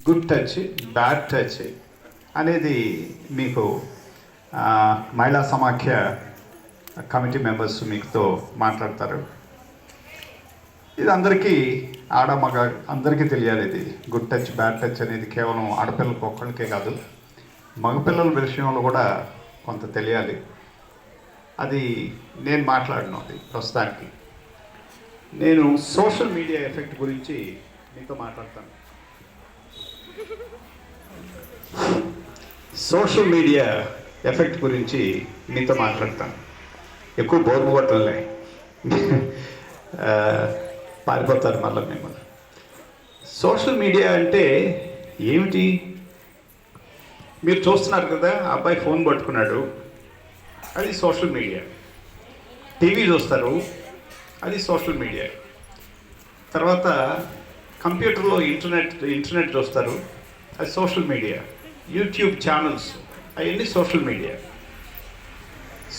Good touch, bad touch అనేది మీకు మహిళా సమాఖ్య కమిటీ మెంబర్స్ మీతో మాట్లాడతారు. ఇది అందరికీ ఆడ మగ అందరికీ తెలియాలి. ఇది గుడ్ టచ్ బ్యాడ్ టచ్ అనేది కేవలం ఆడపిల్లలకు ఒక్కరికే కాదు, మగపిల్లల విషయంలో కూడా కొంత తెలియాలి. అది నేను మాట్లాడినది. ప్రస్తుతానికి నేను సోషల్ మీడియా ఎఫెక్ట్ గురించి మీతో మాట్లాడతాను. సోషల్ మీడియా ఎఫెక్ట్ గురించి మీతో మాట్లాడతాను. ఎక్కువ బోర్డు కొట్టలే, పారిపోతారు మళ్ళీ మిమ్మల్ని. సోషల్ మీడియా అంటే ఏమిటి? మీరు చూస్తున్నారు కదా, అబ్బాయి ఫోన్ పట్టుకున్నాడు, అది సోషల్ మీడియా. టీవీ చూస్తారు, అది సోషల్ మీడియా. తర్వాత కంప్యూటర్లో ఇంటర్నెట్ చూస్తారు, అది సోషల్ మీడియా. యూట్యూబ్ ఛానల్స్, అవన్నీ సోషల్ మీడియా.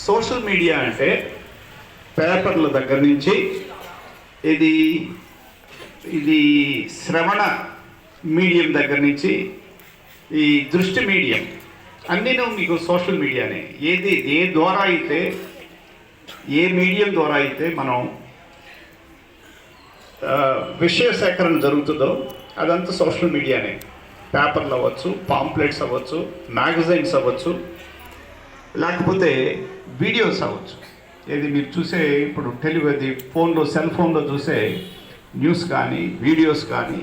సోషల్ మీడియా అంటే పేపర్ల దగ్గర నుంచి ఇది శ్రవణ మీడియం దగ్గర నుంచి ఈ దృష్టి మీడియం అన్నీను మీకు సోషల్ మీడియానే. ఏ ద్వారా అయితే, ఏ మీడియం ద్వారా అయితే మనం విషయ సేకరణ జరుగుతుందో అదంతా సోషల్ మీడియానే. పేపర్లు అవ్వచ్చు, పాంప్లెట్స్ అవ్వచ్చు, మ్యాగజైన్స్ అవ్వచ్చు, లేకపోతే వీడియోస్ అవ్వచ్చు. ఏది మీరు చూసే ఇప్పుడు ఫోన్లో, సెల్ ఫోన్లో చూసే న్యూస్ కానీ, వీడియోస్ కానీ,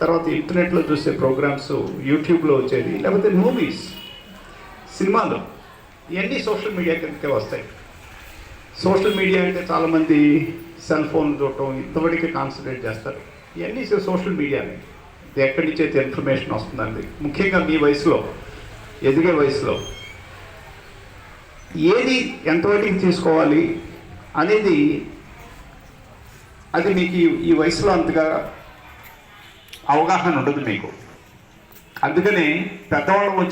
తర్వాత ఇంటర్నెట్లో చూసే ప్రోగ్రామ్స్, యూట్యూబ్లో వచ్చేది, లేకపోతే మూవీస్, సినిమాలు, ఇవన్నీ సోషల్ మీడియా కిందకే వస్తాయి. సోషల్ మీడియా అంటే చాలామంది సెల్ ఫోన్ చూడటం ఇంతవరకు కాన్సన్ట్రేట్ చేస్తారు. ఇవన్నీ సోషల్ మీడియానే. ఇది ఎక్కడి నుంచి అయితే ఇన్ఫర్మేషన్ వస్తుందండి. ముఖ్యంగా మీ వయసులో, ఎదిగే వయసులో ఏది ఎంతవరకు తీసుకోవాలి అనేది, అది మీకు ఈ వయసులో అంతగా అవగాహన ఉండదు మీకు. అందుకనే పెద్దవాళ్ళు వచ్చి